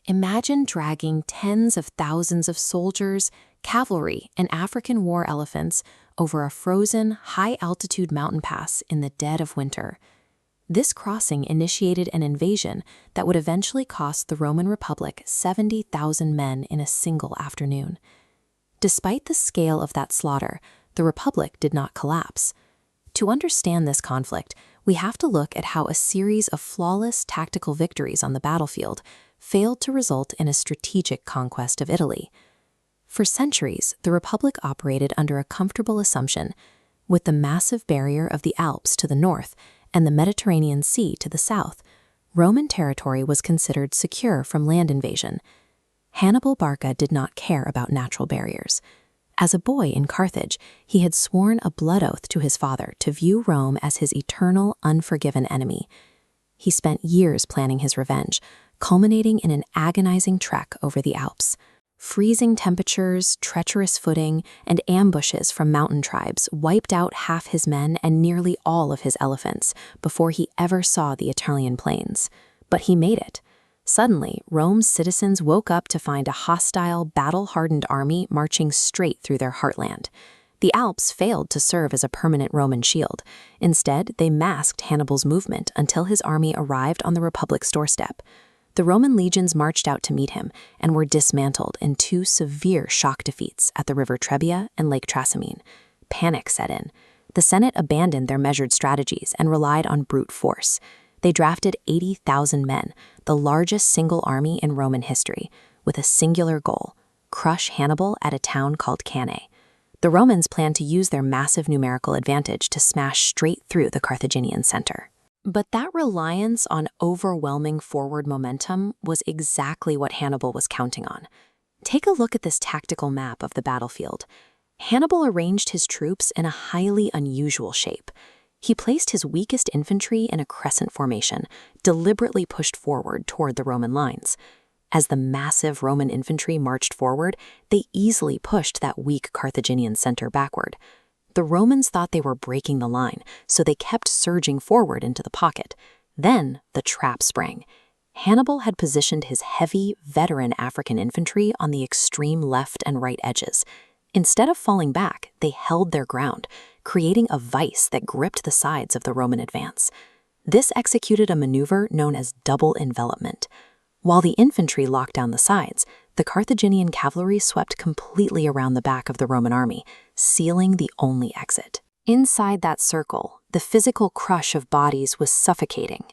Imagine dragging tens of thousands of soldiers, cavalry, and African war elephants over a frozen, high-altitude mountain pass in the dead of winter. This crossing initiated an invasion that would eventually cost the Roman Republic 70,000 men in a single afternoon. Despite the scale of that slaughter, the Republic did not collapse. To understand this conflict, we have to look at how a series of flawless tactical victories on the battlefield failed to result in a strategic conquest of Italy. For centuries, the Republic operated under a comfortable assumption. With the massive barrier of the Alps to the north and the Mediterranean Sea to the south, Roman territory was considered secure from land invasion. Hannibal Barca did not care about natural barriers. As a boy in Carthage, he had sworn a blood oath to his father to view Rome as his eternal, unforgiven enemy. He spent years planning his revenge, culminating in an agonizing trek over the Alps. Freezing temperatures, treacherous footing, and ambushes from mountain tribes wiped out half his men and nearly all of his elephants before he ever saw the Italian plains. But he made it. Suddenly, Rome's citizens woke up to find a hostile, battle-hardened army marching straight through their heartland. The Alps failed to serve as a permanent Roman shield. Instead, they masked Hannibal's movement until his army arrived on the Republic's doorstep. The Roman legions marched out to meet him and were dismantled in two severe shock defeats at the River Trebia and Lake Trasimene. Panic set in. The Senate abandoned their measured strategies and relied on brute force. They drafted 80,000 men, the largest single army in Roman history, with a singular goal: crush Hannibal at a town called Cannae. The Romans planned to use their massive numerical advantage to smash straight through the Carthaginian center. But that reliance on overwhelming forward momentum was exactly what Hannibal was counting on. Take a look at this tactical map of the battlefield. Hannibal arranged his troops in a highly unusual shape. He placed his weakest infantry in a crescent formation, deliberately pushed forward toward the Roman lines. As the massive Roman infantry marched forward, they easily pushed that weak Carthaginian center backward. The Romans thought they were breaking the line, so they kept surging forward into the pocket. Then the trap sprang. Hannibal had positioned his heavy, veteran African infantry on the extreme left and right edges. Instead of falling back, they held their ground, creating a vice that gripped the sides of the Roman advance. This executed a maneuver known as double envelopment. While the infantry locked down the sides, the Carthaginian cavalry swept completely around the back of the Roman army, sealing the only exit. Inside that circle, the physical crush of bodies was suffocating.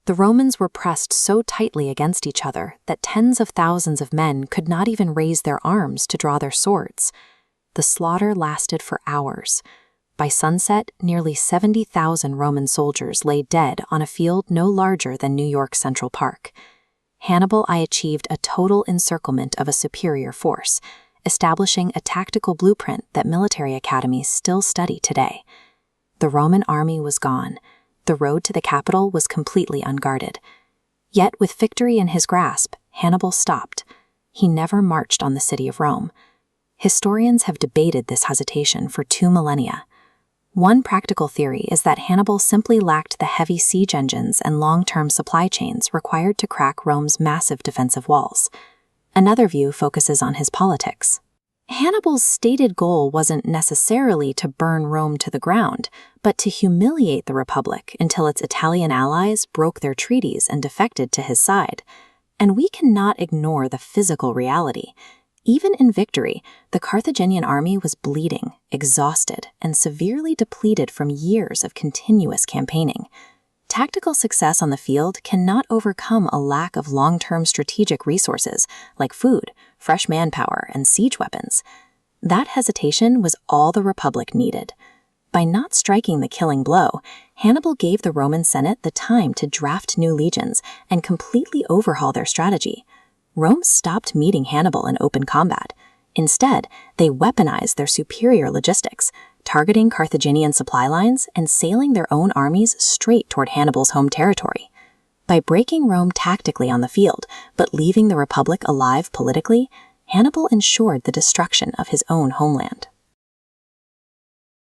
The Romans were pressed so tightly against each other that tens of thousands of men could not even raise their arms to draw their swords. The slaughter lasted for hours. By sunset, nearly 70,000 Roman soldiers lay dead on a field no larger than New York's Central Park. Hannibal achieved a total encirclement of a superior force, establishing a tactical blueprint that military academies still study today. The Roman army was gone. The road to the capital was completely unguarded. Yet, with victory in his grasp, Hannibal stopped. He never marched on the city of Rome. Historians have debated this hesitation for 2 millennia. One practical theory is that Hannibal simply lacked the heavy siege engines and long-term supply chains required to crack Rome's massive defensive walls. Another view focuses on his politics. Hannibal's stated goal wasn't necessarily to burn Rome to the ground, but to humiliate the Republic until its Italian allies broke their treaties and defected to his side. And we cannot ignore the physical reality. Even in victory, the Carthaginian army was bleeding, exhausted, and severely depleted from years of continuous campaigning. Tactical success on the field cannot overcome a lack of long-term strategic resources like food, fresh manpower, and siege weapons. That hesitation was all the Republic needed. By not striking the killing blow, Hannibal gave the Roman Senate the time to draft new legions and completely overhaul their strategy. Rome stopped meeting Hannibal in open combat. Instead, they weaponized their superior logistics, targeting Carthaginian supply lines and sailing their own armies straight toward Hannibal's home territory. By breaking Rome tactically on the field, but leaving the Republic alive politically, Hannibal ensured the destruction of his own homeland.